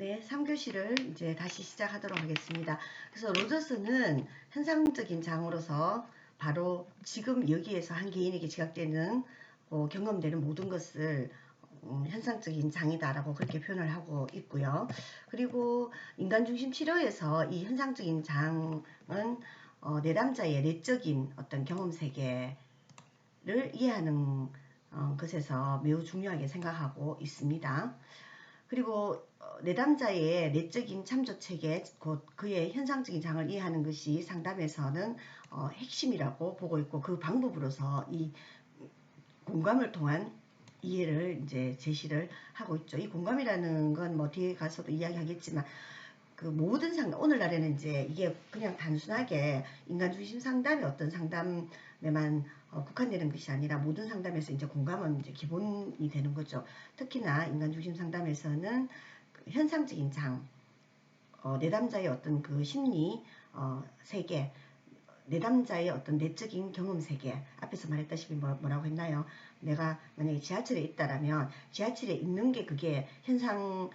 네, 3교시를 이제 다시 시작하도록 하겠습니다. 그래서 로저스는 현상적인 장으로서 바로 지금 여기에서 한 개인에게 지각되는 경험되는 모든 것을 현상적인 장이다라고 그렇게 표현을 하고 있고요. 그리고 인간중심 치료에서 이 현상적인 장은 내담자의 내적인 어떤 경험 세계를 이해하는 것에서 매우 중요하게 생각하고 있습니다. 그리고 내담자의 내적인 참조체계, 곧 그의 현상적인 장을 이해하는 것이 상담에서는 핵심이라고 보고 있고, 그 방법으로서 이 공감을 통한 이해를 이제 제시를 하고 있죠. 이 공감이라는 건 뭐 뒤에 가서도 이야기하겠지만, 그 모든 상담, 오늘날에는 이제 이게 그냥 단순하게 인간중심 상담의 어떤 상담에만 국한되는 것이 아니라 모든 상담에서 이제 공감은 이제 기본이 되는 거죠. 특히나 인간중심 상담에서는 그 현상적인 장, 내담자의 어떤 그 심리 세계, 내담자의 어떤 내적인 경험 세계, 앞에서 말했다시피 뭐라고 했나요? 내가 만약에 지하철에 있다라면 지하철에 있는 게 그게 현상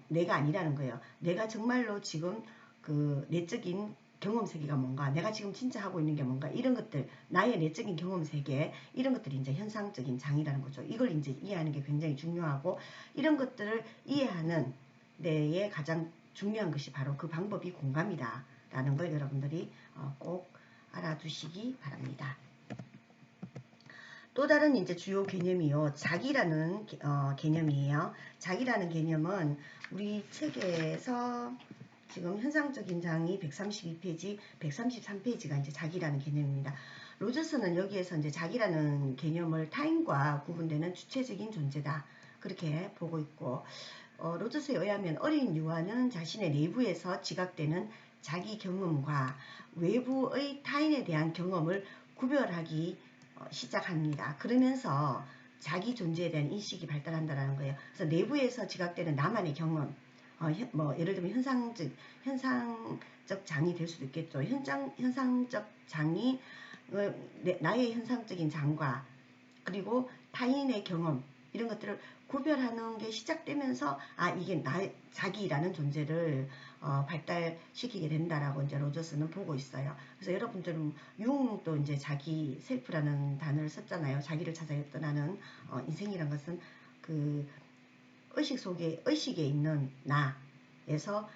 내가 아니라는 거예요. 내가 정말로 지금 그 내적인 경험 세계가 뭔가, 내가 지금 진짜 하고 있는 게 뭔가, 이런 것들, 나의 내적인 경험 세계, 이런 것들이 이제 현상적인 장이라는 거죠. 이걸 이제 이해하는 게 굉장히 중요하고, 이런 것들을 이해하는 데에 가장 중요한 것이 바로 그 방법이 공감이다 라는 걸 여러분들이 꼭 알아두시기 바랍니다. 또 다른 이제 주요 개념이요, 자기라는 개념이에요. 자기라는 개념은 우리 책에서 지금 현상적인 장이 132페이지, 133페이지가 이제 자기라는 개념입니다. 로저스는 여기에서 이제 자기라는 개념을 타인과 구분되는 주체적인 존재다, 그렇게 보고 있고, 로저스에 의하면 어린 유아는 자신의 내부에서 지각되는 자기 경험과 외부의 타인에 대한 경험을 구별하기 시작합니다. 그러면서 자기 존재에 대한 인식이 발달한다는 거예요. 그래서 내부에서 지각되는 나만의 경험, 뭐 예를 들면 현상적 장이 될 수도 있겠죠. 현상적 장이 나의 현상적인 장과 그리고 타인의 경험, 이런 것들을 구별하는 게 시작되면서 이게 자기라는 존재를 발달시키게 된다라고 이제 로저스는 보고 있어요. 그래서 여러분들은 융도 이제 자기 셀프라는 단어를 썼잖아요. 자기를 찾아 떠나는 인생이란 것은 그 의식 속에, 의식에 있는 나에서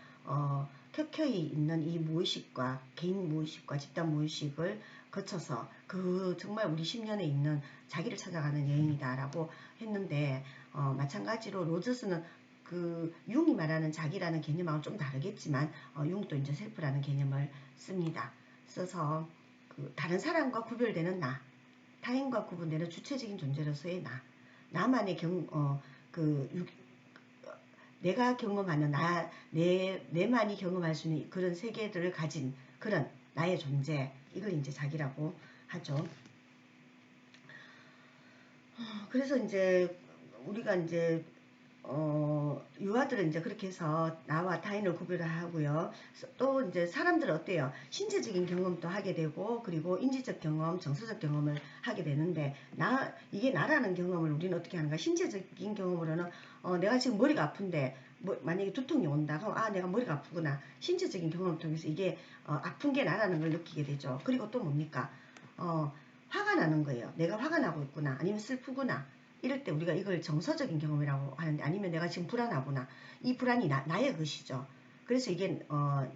켜켜이 있는 이 무의식과, 개인 무의식과 집단 무의식을 거쳐서 그 정말 우리 10년에 있는 자기를 찾아가는 여행이다라고 했는데, 마찬가지로 로저스는 그 융이 말하는 자기라는 개념하고는 좀 다르겠지만 융도 이제 셀프라는 개념을 씁니다. 써서 그 다른 사람과 구별되는 나, 타인과 구분되는 주체적인 존재로서의 나만의 내가 경험하는 내만이 경험할 수 있는 그런 세계들을 가진 그런 나의 존재, 이걸 이제 자기라고 하죠. 그래서 이제 우리가 이제 유아들은 이제 그렇게 해서 나와 타인을 구별을 하고요. 또 이제 사람들은 어때요? 신체적인 경험도 하게 되고, 그리고 인지적 경험, 정서적 경험을 하게 되는데, 이게 나라는 경험을 우리는 어떻게 하는가? 신체적인 경험으로는 내가 지금 머리가 아픈데, 만약에 두통이 온다 그럼 내가 머리가 아프구나. 신체적인 경험을 통해서 이게 아픈 게 나라는 걸 느끼게 되죠. 그리고 또 뭡니까? 화가 나는 거예요. 내가 화가 나고 있구나, 아니면 슬프구나. 이럴 때 우리가 이걸 정서적인 경험이라고 하는데, 아니면 내가 지금 불안하구나, 이 불안이 나의 것이죠. 그래서 이게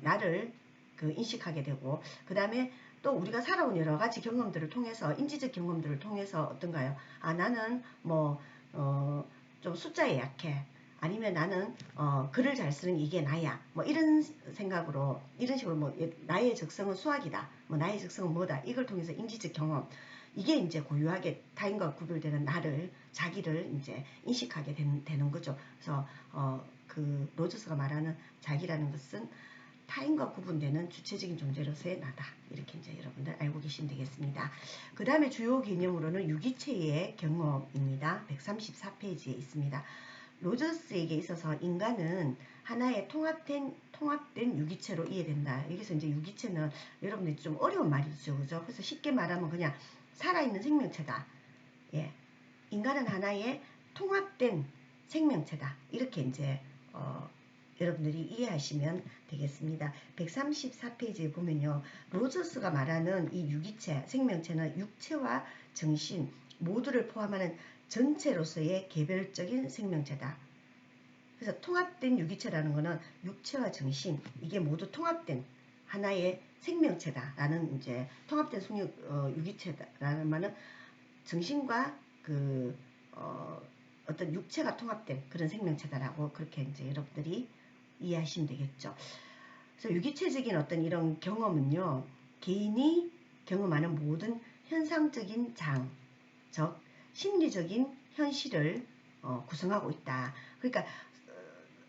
나를 인식하게 되고, 그 다음에 또 우리가 살아온 여러 가지 경험들을 통해서, 인지적 경험들을 통해서 어떤가요? 나는 좀 숫자에 약해, 아니면 나는 글을 잘 쓰는 이게 나야, 뭐 이런 생각으로, 이런 식으로 뭐 나의 적성은 수학이다, 뭐 나의 적성은 뭐다, 이걸 통해서 인지적 경험, 이게 이제 고유하게 타인과 구별되는 자기를 이제 인식하게 되는 거죠. 그래서 그 로저스가 말하는 자기라는 것은 타인과 구분되는 주체적인 존재로서의 나다, 이렇게 이제 여러분들 알고 계시면 되겠습니다. 그 다음에 주요 개념으로는 유기체의 경험입니다. 134페이지에 있습니다. 로저스에게 있어서 인간은 하나의 통합된 유기체로 이해된다. 여기서 이제 유기체는 여러분들이 좀 어려운 말이죠, 그죠? 그래서 쉽게 말하면 그냥 살아있는 생명체다. 예, 인간은 하나의 통합된 생명체다. 이렇게 이제 여러분들이 이해하시면 되겠습니다. 134페이지에 보면요. 로저스가 말하는 이 유기체, 생명체는 육체와 정신 모두를 포함하는 전체로서의 개별적인 생명체다. 그래서 통합된 유기체라는 것은 육체와 정신 이게 모두 통합된 하나의 생명체다라는 이제 통합된 유기체다라는 말은 정신과 어떤 육체가 통합된 그런 생명체다라고 그렇게 이제 여러분들이 이해하시면 되겠죠. 그래서 유기체적인 어떤 이런 경험은요, 개인이 경험하는 모든 현상적인 장, 즉 심리적인 현실을 구성하고 있다. 그러니까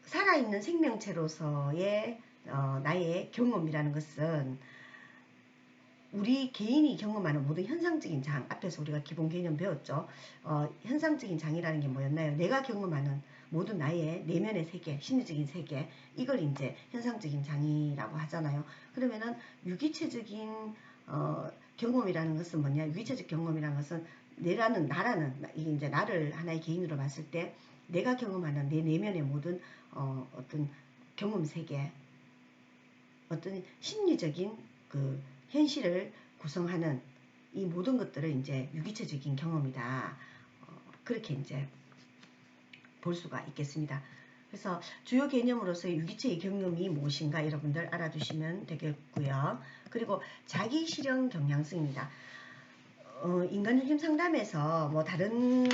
살아있는 생명체로서의 나의 경험이라는 것은 우리 개인이 경험하는 모든 현상적인 장, 앞에서 우리가 기본 개념 배웠죠. 현상적인 장이라는 게 뭐였나요? 내가 경험하는 모든 나의 내면의 세계, 심리적인 세계, 이걸 이제 현상적인 장이라고 하잖아요. 그러면은 유기체적인 경험이라는 것은 뭐냐? 유기체적 경험이라는 것은 나라는 이게 이제 나를 하나의 개인으로 봤을 때 내가 경험하는 내 내면의 모든 어떤 경험 세계, 어떤 심리적인 그 현실을 구성하는 이 모든 것들을 이제 유기체적인 경험이다. 그렇게 이제 볼 수가 있겠습니다. 그래서 주요 개념으로서의 유기체의 경험이 무엇인가 여러분들 알아두시면 되겠고요. 그리고 자기 실현 경향성입니다. 인간 중심 상담에서 뭐 다른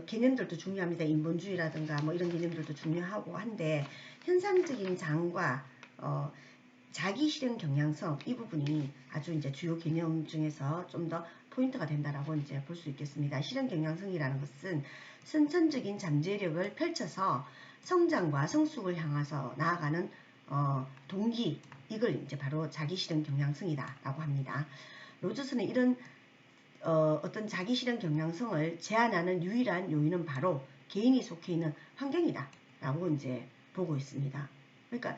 개념들도 중요합니다. 인본주의라든가 뭐 이런 개념들도 중요하고 한데 현상적인 장과 자기 실현 경향성 이 부분이 아주 이제 주요 개념 중에서 좀 더 포인트가 된다라고 이제 볼 수 있겠습니다. 실현 경향성이라는 것은 선천적인 잠재력을 펼쳐서 성장과 성숙을 향해서 나아가는 동기 이걸 이제 바로 자기 실현 경향성이다라고 합니다. 로저스는 이런 어떤 자기 실현 경향성을 제한하는 유일한 요인은 바로 개인이 속해 있는 환경이다 라고 이제 보고 있습니다. 그러니까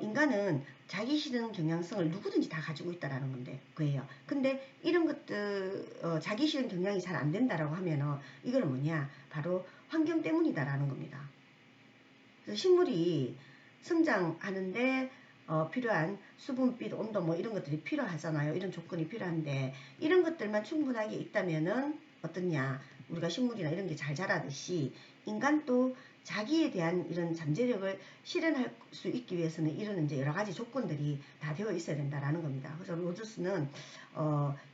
인간은 자기 실현 경향성을 누구든지 다 가지고 있다라는 건데 그예요. 근데 이런 것들 자기 실현 경향이 잘 안 된다라고 하면은 이거는 뭐냐? 바로 환경 때문이다라는 겁니다. 그래서 식물이 성장하는데 필요한 수분빛, 온도 뭐 이런 것들이 필요하잖아요. 이런 조건이 필요한데 이런 것들만 충분하게 있다면은 어떻냐? 우리가 식물이나 이런 게 잘 자라듯이 인간도 자기에 대한 이런 잠재력을 실현할 수 있기 위해서는 이런 이제 여러 가지 조건들이 다 되어 있어야 된다라는 겁니다. 그래서 로저스는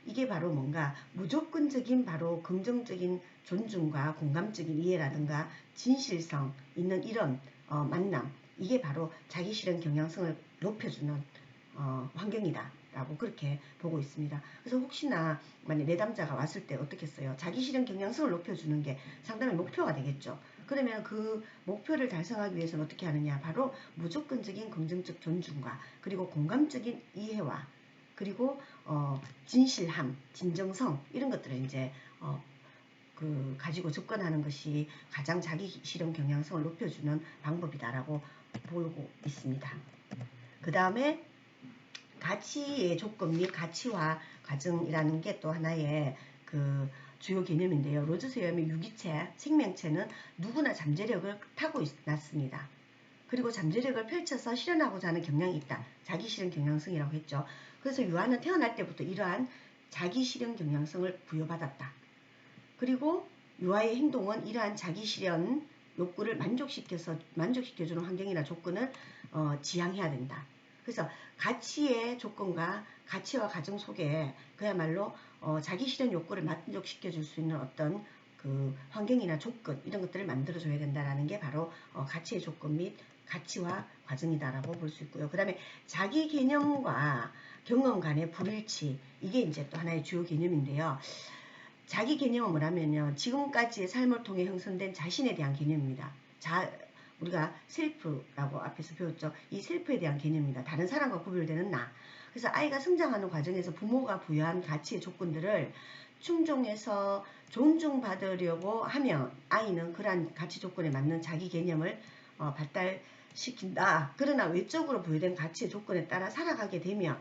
이게 바로 뭔가 무조건적인 바로 긍정적인 존중과 공감적인 이해라든가 진실성 있는 이런 만남 이게 바로 자기 실현 경향성을 높여주는 환경이다 라고 그렇게 보고 있습니다. 그래서 혹시나 만약 내담자가 왔을 때 어떻게 써요? 자기 실현 경향성을 높여주는 게 상담의 목표가 되겠죠. 그러면 그 목표를 달성하기 위해서는 어떻게 하느냐? 바로 무조건적인 긍정적 존중과 그리고 공감적인 이해와 그리고 진실함, 진정성 이런 것들을 이제 가지고 접근하는 것이 가장 자기 실현 경향성을 높여주는 방법이다라고 보고 있습니다. 그 다음에 가치의 조건 및 가치화 과정이라는 게 또 하나의 주요 개념인데요. 로저스에 의하면 유기체, 생명체는 누구나 잠재력을 타고 있습니다. 그리고 잠재력을 펼쳐서 실현하고자 하는 경향이 있다. 자기 실현 경향성이라고 했죠. 그래서 유아는 태어날 때부터 이러한 자기 실현 경향성을 부여받았다. 그리고 유아의 행동은 이러한 자기 실현 욕구를 만족시켜주는 환경이나 조건을 지향해야 된다. 그래서 가치의 조건과 가치와 과정 속에 그야말로 자기 실현 욕구를 만족시켜줄 수 있는 어떤 환경이나 조건 이런 것들을 만들어줘야 된다는 게 바로 가치의 조건 및 가치와 과정이다라고 볼 수 있고요. 그 다음에 자기 개념과 경험 간의 불일치 이게 이제 또 하나의 주요 개념인데요. 자기 개념은 뭐냐면요. 지금까지의 삶을 통해 형성된 자신에 대한 개념입니다. 우리가 셀프라고 앞에서 배웠죠. 이 셀프에 대한 개념입니다. 다른 사람과 구별되는 나. 그래서 아이가 성장하는 과정에서 부모가 부여한 가치의 조건들을 충족해서 존중받으려고 하면 아이는 그러한 가치 조건에 맞는 자기 개념을 발달시킨다. 그러나 외적으로 부여된 가치의 조건에 따라 살아가게 되면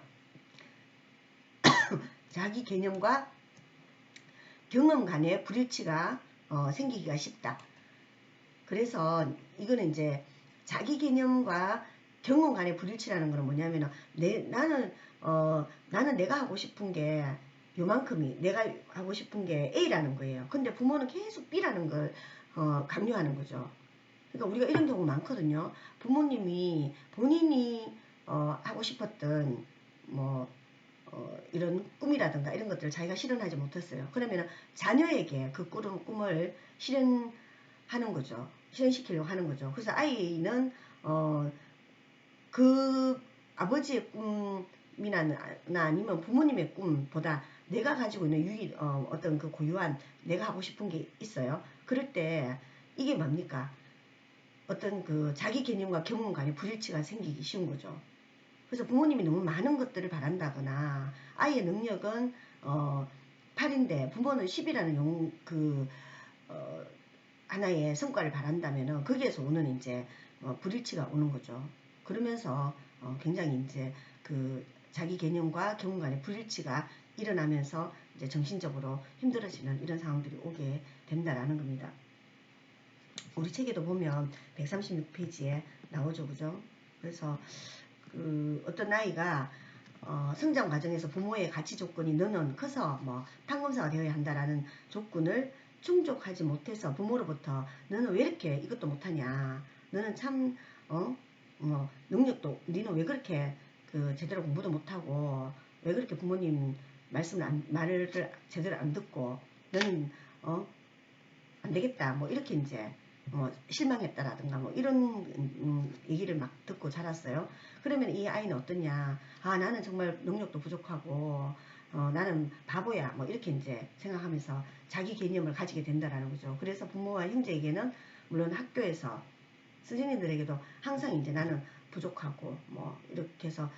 자기 개념과 경험 간의 불일치가 생기기가 쉽다. 그래서 이거는 이제 자기 개념과 경험 간의 불일치라는 거는 뭐냐면은 나는 내가 하고 싶은 게 요만큼이 내가 하고 싶은 게 A라는 거예요. 근데 부모는 계속 B라는 걸 강요하는 거죠. 그러니까 우리가 이런 경우 많거든요. 부모님이 본인이 하고 싶었던 뭐 이런 꿈이라든가 이런 것들을 자기가 실현하지 못했어요. 그러면 자녀에게 그 꿈을 실현하는 거죠. 실현시키려고 하는 거죠. 그래서 아이는 그 아버지의 꿈이나 아니면 부모님의 꿈보다 내가 가지고 있는 어떤 그 고유한 내가 하고 싶은 게 있어요. 그럴 때 이게 뭡니까? 어떤 그 자기 개념과 경험 간의 불일치가 생기기 쉬운 거죠. 그래서 부모님이 너무 많은 것들을 바란다거나 아이의 능력은 8인데 부모는 10이라는 하나의 성과를 바란다면은 거기에서 오는 이제 불일치가 오는 거죠. 그러면서 굉장히 이제 그 자기 개념과 경험 간의 불일치가 일어나면서 이제 정신적으로 힘들어지는 이런 상황들이 오게 된다라는 겁니다. 우리 책에도 보면 136페이지에 나오죠, 그죠? 그래서 그 어떤 아이가 성장 과정에서 부모의 가치 조건이 너는 커서 뭐 판검사가 되어야 한다라는 조건을 충족하지 못해서 부모로부터 너는 왜 이렇게 이것도 못하냐, 너는 참 능력도 너는 왜 그렇게 그 제대로 공부도 못하고 왜 그렇게 부모님 말을 제대로 안 듣고 너는 안 되겠다 뭐 이렇게 이제 실망했다라든가 뭐 이런 얘기를 막 듣고 자랐어요. 그러면 이 아이는 어떠냐, 나는 정말 능력도 부족하고 나는 바보야 뭐 이렇게 이제 생각하면서 자기 개념을 가지게 된다라는 거죠. 그래서 부모와 형제에게는 물론 학교에서 선생님들에게도 항상 이제 나는 부족하고 뭐 이렇게 해서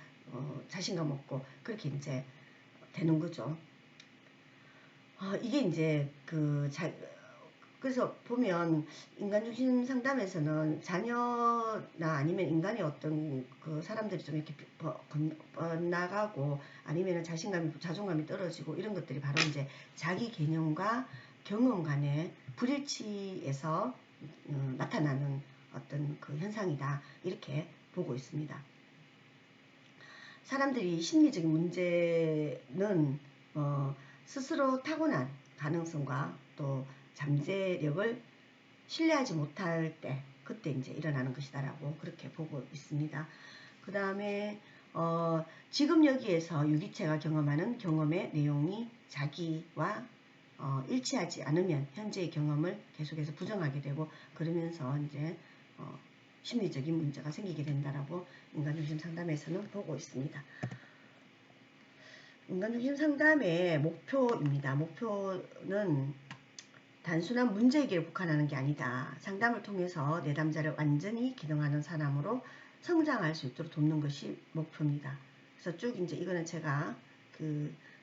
자신감 없고 그렇게 이제 되는 거죠. 이게 이제 그래서 보면 인간중심 상담에서는 자녀나 아니면 인간의 어떤 그 사람들이 좀 이렇게 번나가고 아니면 자존감이 떨어지고 이런 것들이 바로 이제 자기 개념과 경험 간의 불일치에서 나타나는 어떤 그 현상이다 이렇게 보고 있습니다. 사람들이 심리적인 문제는 스스로 타고난 가능성과 또 잠재력을 신뢰하지 못할 때 그때 이제 일어나는 것이다라고 그렇게 보고 있습니다. 그 다음에 지금 여기에서 유기체가 경험하는 경험의 내용이 자기와 일치하지 않으면 현재의 경험을 계속해서 부정하게 되고 그러면서 이제 심리적인 문제가 생기게 된다라고 인간중심 상담에서는 보고 있습니다. 인간중심 상담의 목표입니다. 목표는 단순한 문제해결에 국한하는 게 아니다. 상담을 통해서 내담자를 완전히 기능하는 사람으로 성장할 수 있도록 돕는 것이 목표입니다. 그래서 쭉 이제 이거는 제가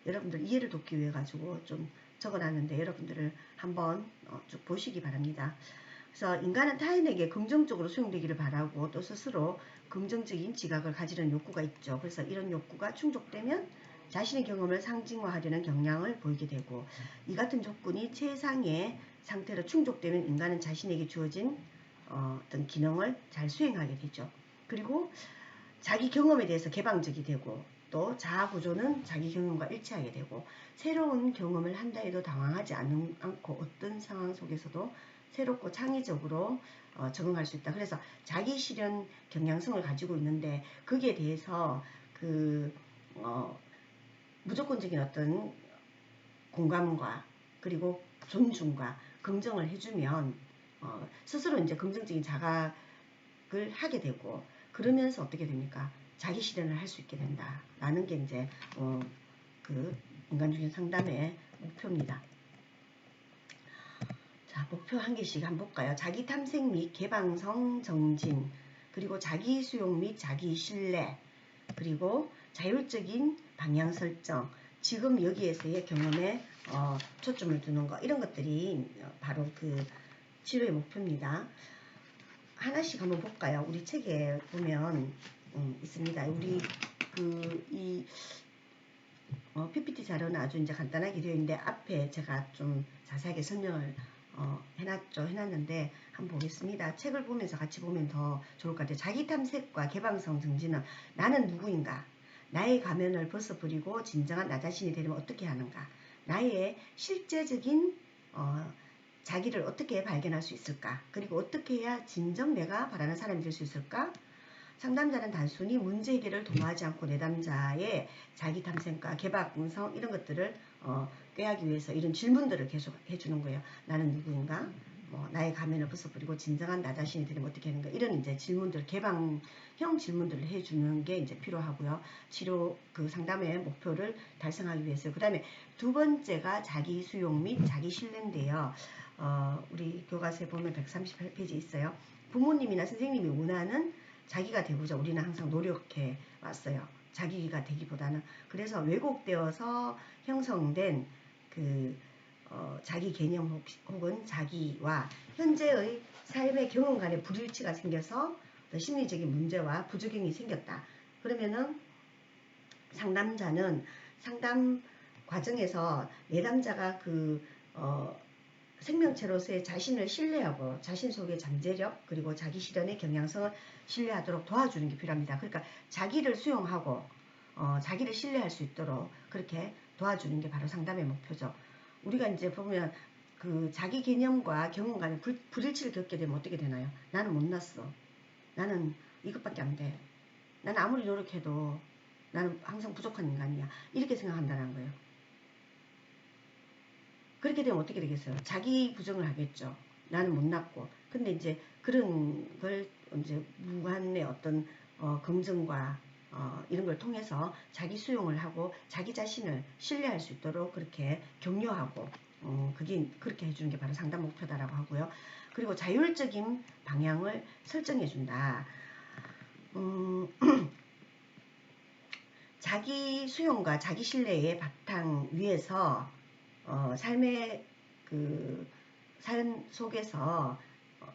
여러분들 이해를 돕기 위해 가지고 좀 적어놨는데 여러분들을 한번 쭉 보시기 바랍니다. 그래서 인간은 타인에게 긍정적으로 수용되기를 바라고 또 스스로 긍정적인 지각을 가지려는 욕구가 있죠. 그래서 이런 욕구가 충족되면 자신의 경험을 상징화하려는 경향을 보이게 되고 이 같은 조건이 최상의 상태로 충족되면 인간은 자신에게 주어진 어떤 기능을 잘 수행하게 되죠. 그리고 자기 경험에 대해서 개방적이 되고 또 자아 구조는 자기 경험과 일치하게 되고 새로운 경험을 한다 해도 당황하지 않고 어떤 상황 속에서도 새롭고 창의적으로 적응할 수 있다. 그래서 자기 실현 경향성을 가지고 있는데 거기에 대해서 무조건적인 어떤 공감과 그리고 존중과 긍정을 해주면 스스로 이제 긍정적인 자각을 하게 되고 그러면서 어떻게 됩니까? 자기 실현을 할 수 있게 된다라는 게 이제 그 인간중심 상담의 목표입니다. 자, 목표 한 개씩 한번 볼까요? 자기 탐색 및 개방성 정진, 그리고 자기 수용 및 자기 신뢰, 그리고 자율적인 방향 설정, 지금 여기에서의 경험에 초점을 두는 거, 이런 것들이 바로 그 치료의 목표입니다. 하나씩 한번 볼까요? 우리 책에 보면 있습니다. 우리 이 PPT 자료는 아주 이제 간단하게 되어 있는데 앞에 제가 좀 자세하게 설명을 해놨는데 한번 보겠습니다. 책을 보면서 같이 보면 더 좋을 것 같아요. 자기 탐색과 개방성 정지는 나는 누구인가? 나의 가면을 벗어버리고 진정한 나 자신이 되려면 어떻게 하는가? 나의 실제적인 자기를 어떻게 발견할 수 있을까? 그리고 어떻게 해야 진정 내가 바라는 사람이 될 수 있을까? 상담자는 단순히 문제 해결을 도모하지 않고 내담자의 자기 탐색과 개방성 이런 것들을 꾀하기 위해서 이런 질문들을 계속 해주는 거예요. 나는 누구인가? 나의 가면을 벗어버리고 진정한 나 자신이 되려면 어떻게 하는가? 이런 이제 질문들, 개방형 질문들을 해주는 게 이제 필요하고요. 치료 그 상담의 목표를 달성하기 위해서. 그 다음에 두 번째가 자기 수용 및 자기 신뢰인데요. 우리 교과서에 보면 138페이지 있어요. 부모님이나 선생님이 원하는 자기가 되고자 우리는 항상 노력해 왔어요. 자기가 되기보다는. 그래서 왜곡되어서 형성된 그 자기 개념 혹은 자기와 현재의 삶의 경험 간의 불일치가 생겨서 심리적인 문제와 부작용이 생겼다. 그러면은 상담자는 상담 과정에서 내담자가 생명체로서의 자신을 신뢰하고 자신 속의 잠재력 그리고 자기 실현의 경향성을 신뢰하도록 도와주는 게 필요합니다. 그러니까 자기를 수용하고 자기를 신뢰할 수 있도록 그렇게 도와주는 게 바로 상담의 목표죠. 우리가 이제 보면 그 자기 개념과 경험 간의 불일치를 겪게 되면 어떻게 되나요? 나는 못났어. 나는 이것밖에 안 돼. 나는 아무리 노력해도 나는 항상 부족한 인간이야. 이렇게 생각한다는 거예요. 그렇게 되면 어떻게 되겠어요? 자기 부정을 하겠죠. 나는 못났고. 근데 이제 그런 걸 이제 무한의 어떤 검증과 이런 걸 통해서 자기 수용을 하고 자기 자신을 신뢰할 수 있도록 그렇게 격려하고 그게 그렇게 해주는 게 바로 상담 목표다라고 하고요. 그리고 자율적인 방향을 설정해 준다. 자기 수용과 자기 신뢰의 바탕 위에서 삶의 삶 속에서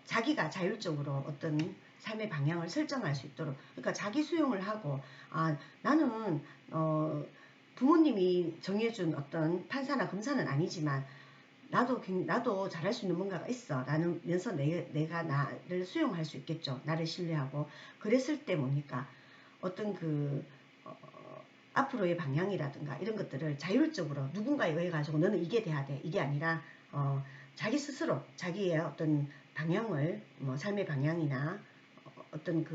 자기가 자율적으로 어떤 삶의 방향을 설정할 수 있도록 그러니까 자기 수용을 하고 나는 부모님이 정해준 어떤 판사나 검사는 아니지만 나도 잘할 수 있는 뭔가가 있어 라면서 내가 나를 수용할 수 있겠죠. 나를 신뢰하고 그랬을 때 뭡니까 어떤 앞으로의 방향이라든가 이런 것들을 자율적으로 누군가에 의해 가지고 너는 이게 돼야 돼 이게 아니라 자기 스스로 자기의 어떤 방향을 삶의 방향이나 어떤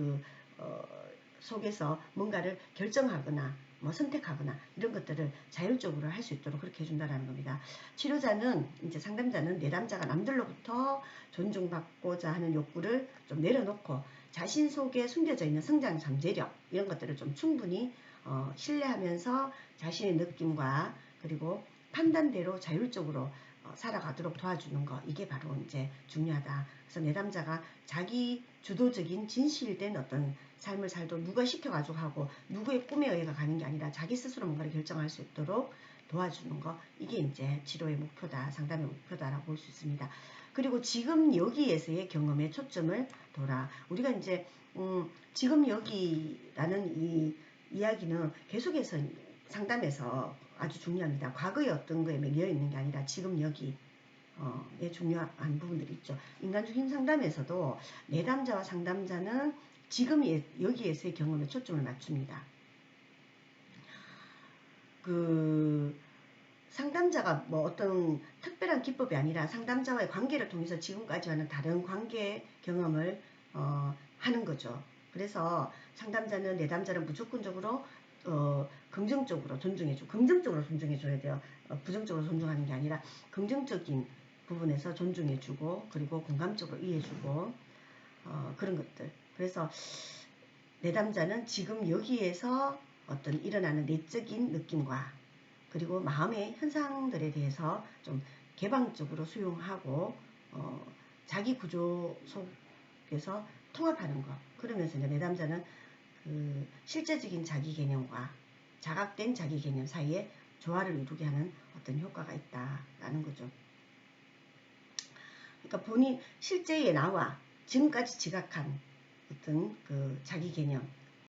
속에서 뭔가를 결정하거나 선택하거나 이런 것들을 자율적으로 할 수 있도록 그렇게 해준다는 겁니다. 치료자는 이제 상담자는 내담자가 남들로부터 존중받고자 하는 욕구를 좀 내려놓고 자신 속에 숨겨져 있는 성장 잠재력 이런 것들을 좀 충분히 신뢰하면서 자신의 느낌과 그리고 판단대로 자율적으로 살아가도록 도와주는 거 이게 바로 이제 중요하다. 그래서 내담자가 자기 주도적인 진실된 어떤 삶을 살도록 누가 시켜가지고 하고 누구의 꿈에 의해 가는 게 아니라 자기 스스로 뭔가를 결정할 수 있도록 도와주는 거 이게 이제 치료의 목표다 상담의 목표다라고 볼 수 있습니다. 그리고 지금 여기에서의 경험에 초점을 둬라. 우리가 이제 지금 여기라는 이 이야기는 계속해서 상담에서 아주 중요합니다. 과거의 어떤 거에 매여 있는 게 아니라 지금 여기에 중요한 부분들이 있죠. 인간중심 상담에서도 내담자와 상담자는 지금 여기에서의 경험에 초점을 맞춥니다. 상담자가 어떤 특별한 기법이 아니라 상담자와의 관계를 통해서 지금까지와는 다른 관계 경험을 하는 거죠. 그래서 상담자는 내담자를 무조건적으로 긍정적으로 존중해주고 긍정적으로 존중해줘야 돼요. 부정적으로 존중하는 게 아니라 긍정적인 부분에서 존중해주고 그리고 공감적으로 이해해주고 그런 것들. 그래서 내담자는 지금 여기에서 어떤 일어나는 내적인 느낌과 그리고 마음의 현상들에 대해서 좀 개방적으로 수용하고 자기 구조 속에서 통합하는 것. 그러면서 이제 내담자는 실제적인 자기 개념과 자각된 자기 개념 사이에 조화를 이루게 하는 어떤 효과가 있다라는 거죠. 그러니까 본인 실제의 나와 지금까지 지각한 어떤 자기 개념